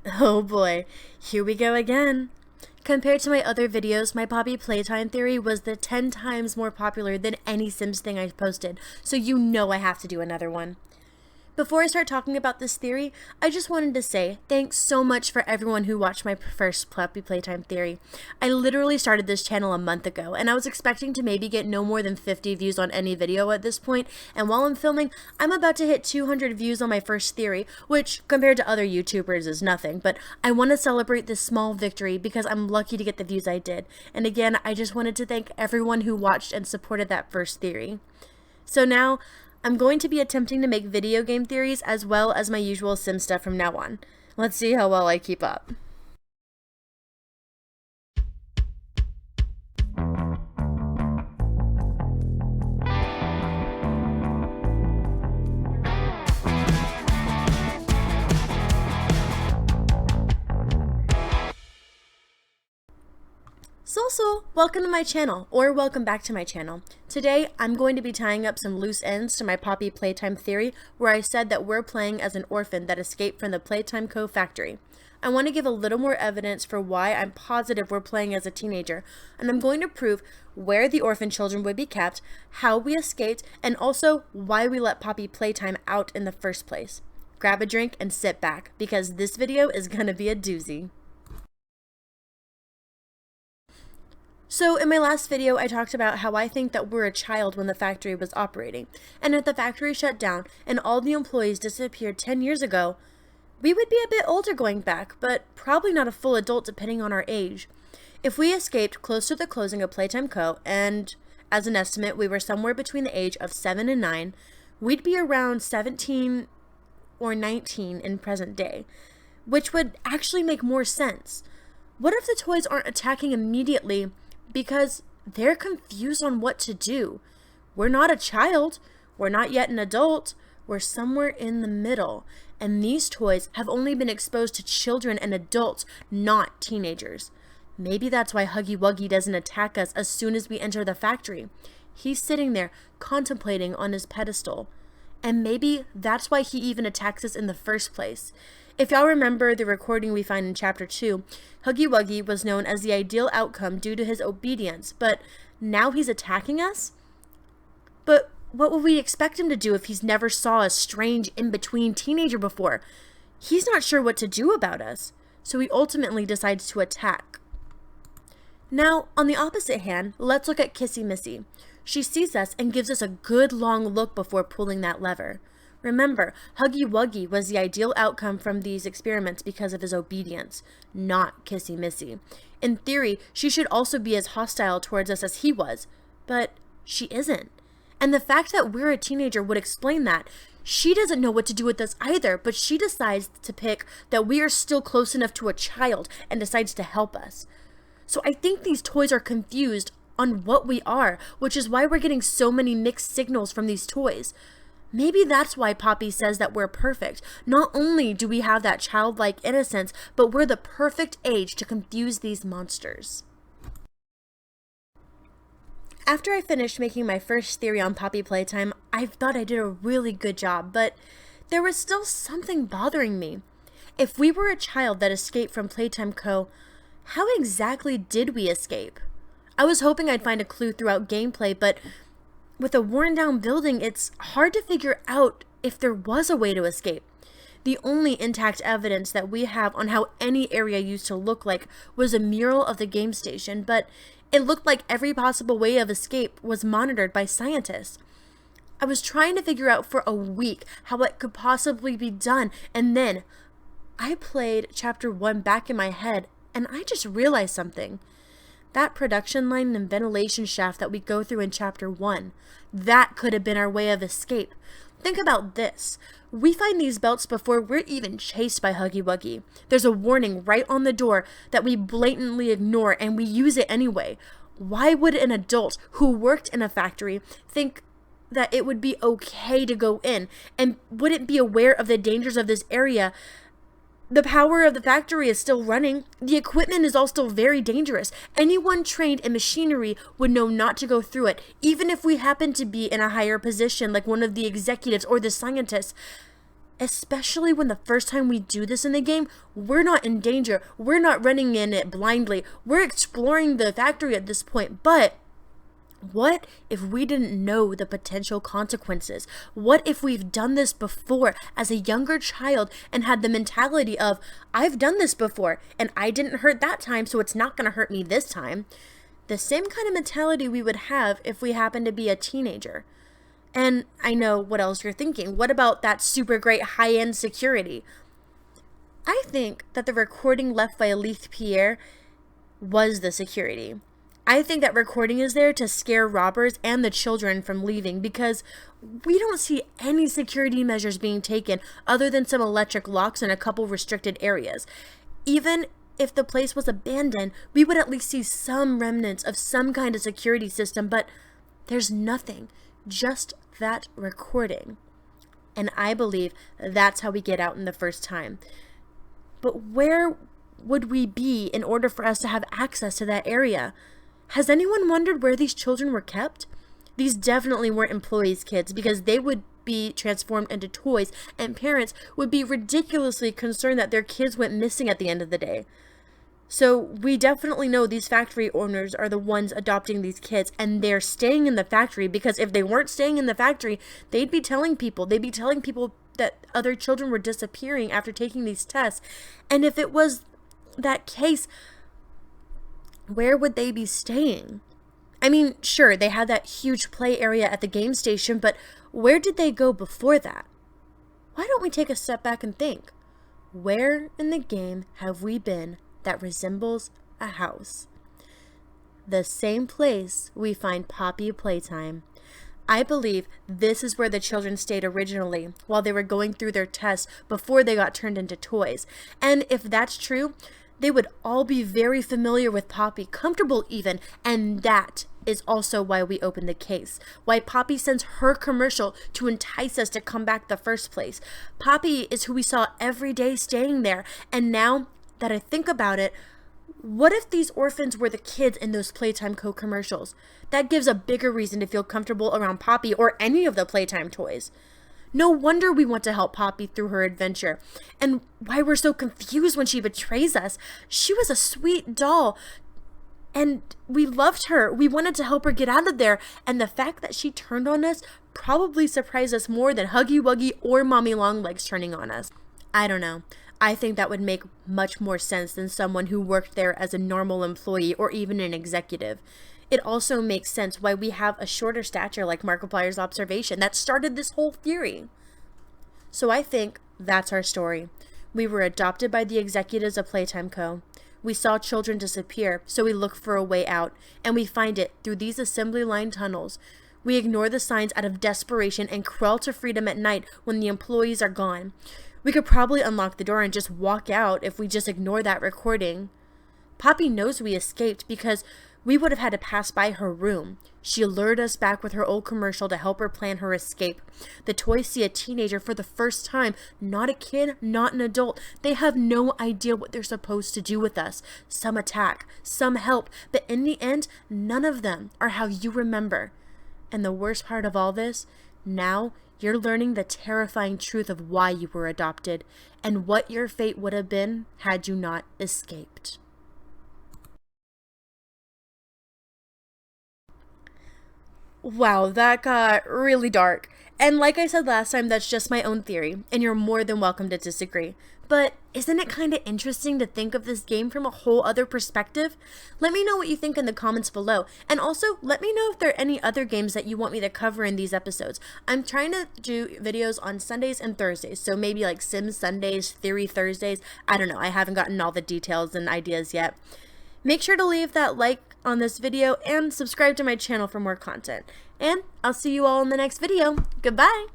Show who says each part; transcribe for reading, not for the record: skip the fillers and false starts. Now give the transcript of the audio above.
Speaker 1: Oh boy, here we go again. Compared to my other videos, my Poppy Playtime theory was the 10 times more popular than any Sims thing I posted, so you know I have to do another one. Before I start talking about this theory, I just wanted to say thanks so much for everyone who watched my first Poppy Playtime theory. I literally started this channel a month ago, and I was expecting to maybe get no more than 50 views on any video at this point, and while I'm filming, I'm about to hit 200 views on my first theory, which compared to other YouTubers is nothing, but I want to celebrate this small victory because I'm lucky to get the views I did. And again, I just wanted to thank everyone who watched and supported that first theory. So now, I'm going to be attempting to make video game theories as well as my usual sim stuff from now on. Let's see how well I keep up. So, welcome to my channel, or welcome back to my channel. Today, I'm going to be tying up some loose ends to my Poppy Playtime theory, where I said that we're playing as an orphan that escaped from the Playtime Co. factory. I want to give a little more evidence for why I'm positive we're playing as a teenager, and I'm going to prove where the orphan children would be kept, how we escaped, and also why we let Poppy Playtime out in the first place. Grab a drink and sit back, because this video is gonna be a doozy. So in my last video, I talked about how I think that we're a child when the factory was operating, and if the factory shut down and all the employees disappeared 10 years ago, we would be a bit older going back, but probably not a full adult depending on our age. If we escaped close to the closing of Playtime Co., and as an estimate, we were somewhere between the age of 7 and 9, we'd be around 17 or 19 in present day, which would actually make more sense. What if the toys aren't attacking immediately because they're confused on what to do? We're not a child, we're not yet an adult, we're somewhere in the middle, and these toys have only been exposed to children and adults, not teenagers. Maybe that's why Huggy Wuggy doesn't attack us as soon as we enter the factory. He's sitting there contemplating on his pedestal, and maybe that's why he even attacks us in the first place. If y'all remember the recording we find in Chapter 2, Huggy Wuggy was known as the ideal outcome due to his obedience, but now he's attacking us? But what would we expect him to do if he's never saw a strange in-between teenager before? He's not sure what to do about us, so he ultimately decides to attack. Now, on the opposite hand, let's look at Kissy Missy. She sees us and gives us a good long look before pulling that lever. Remember, Huggy Wuggy was the ideal outcome from these experiments because of his obedience, not Kissy Missy. In theory, she should also be as hostile towards us as he was, but she isn't. And the fact that we're a teenager would explain that. She doesn't know what to do with us either, but she decides to pick that we are still close enough to a child and decides to help us. So I think these toys are confused on what we are, which is why we're getting so many mixed signals from these toys. Maybe that's why Poppy says that we're perfect. Not only do we have that childlike innocence, but we're the perfect age to confuse these monsters. After I finished making my first theory on Poppy Playtime, I thought I did a really good job, but there was still something bothering me. If we were a child that escaped from Playtime Co., how exactly did we escape? I was hoping I'd find a clue throughout gameplay, but with a worn down building, it's hard to figure out if there was a way to escape. The only intact evidence that we have on how any area used to look like was a mural of the game station, but it looked like every possible way of escape was monitored by scientists. I was trying to figure out for a week how it could possibly be done, and then I played Chapter 1 back in my head, and I just realized something. That production line and ventilation shaft that we go through in Chapter 1, that could have been our way of escape. Think about this. We find these belts before we're even chased by Huggy Wuggy. There's a warning right on the door that we blatantly ignore, and we use it anyway. Why would an adult who worked in a factory think that it would be okay to go in, and wouldn't be aware of the dangers of this area? The power of the factory is still running. The equipment is all still very dangerous. Anyone trained in machinery would know not to go through it, even if we happen to be in a higher position like one of the executives or the scientists. especially when the first time we do this in the game, we're not in danger. We're not running in it blindly. We're exploring the factory at this point, but what if we didn't know the potential consequences? What if we've done this before as a younger child and had the mentality of, I've done this before and I didn't hurt that time, so it's not going to hurt me this time? The same kind of mentality we would have if we happened to be a teenager. And I know what else you're thinking. What about that super great high-end security? I think that the recording left by Alith Pierre was the security. I think that recording is there to scare robbers and the children from leaving, because we don't see any security measures being taken other than some electric locks in a couple restricted areas. Even if the place was abandoned, we would at least see some remnants of some kind of security system, but there's nothing, just that recording. And I believe that's how we get out in the first time. But where would we be in order for us to have access to that area? Has anyone wondered where these children were kept? These definitely weren't employees' kids, because they would be transformed into toys, and parents would be ridiculously concerned that their kids went missing at the end of the day. So we definitely know these factory owners are the ones adopting these kids, and they're staying in the factory, because if they weren't staying in the factory, they'd be telling people that other children were disappearing after taking these tests. And if it was that case, where would they be staying? I mean, sure, they had that huge play area at the game station, but where did they go before that? Why don't we take a step back and think? Where in the game have we been that resembles a house? The same place we find Poppy Playtime. I believe this is where the children stayed originally while they were going through their tests before they got turned into toys. And if that's true, they would all be very familiar with Poppy, comfortable even, and that is also why we opened the case. Why Poppy sends her commercial to entice us to come back the first place. Poppy is who we saw every day staying there, and now that I think about it, what if these orphans were the kids in those Playtime Co. commercials? That gives a bigger reason to feel comfortable around Poppy or any of the Playtime toys. No wonder we want to help Poppy through her adventure, and why we're so confused when she betrays us. She was a sweet doll, and we loved her. We wanted to help her get out of there, and the fact that she turned on us probably surprised us more than Huggy Wuggy or Mommy Longlegs turning on us. I don't know. I think that would make much more sense than someone who worked there as a normal employee or even an executive. It also makes sense why we have a shorter stature like Markiplier's observation that started this whole theory. So I think that's our story. We were adopted by the executives of Playtime Co. We saw children disappear, so we look for a way out, and we find it through these assembly line tunnels. We ignore the signs out of desperation and crawl to freedom at night when the employees are gone. We could probably unlock the door and just walk out if we just ignore that recording. Poppy knows we escaped because we would have had to pass by her room. She lured us back with her old commercial to help her plan her escape. The toys see a teenager for the first time, not a kid, not an adult. They have no idea what they're supposed to do with us. Some attack, some help, but in the end, none of them are how you remember. And the worst part of all this, now you're learning the terrifying truth of why you were adopted and what your fate would have been had you not escaped. Wow, that got really dark. And like I said last time, that's just my own theory, and you're more than welcome to disagree. But isn't it kind of interesting to think of this game from a whole other perspective? Let me know what you think in the comments below. And also, let me know if there are any other games that you want me to cover in these episodes. I'm trying to do videos on Sundays and Thursdays, so maybe like Sims Sundays, Theory Thursdays. I don't know, I haven't gotten all the details and ideas yet. Make sure to leave that like on this video and subscribe to my channel for more content. And I'll see you all in the next video. Goodbye!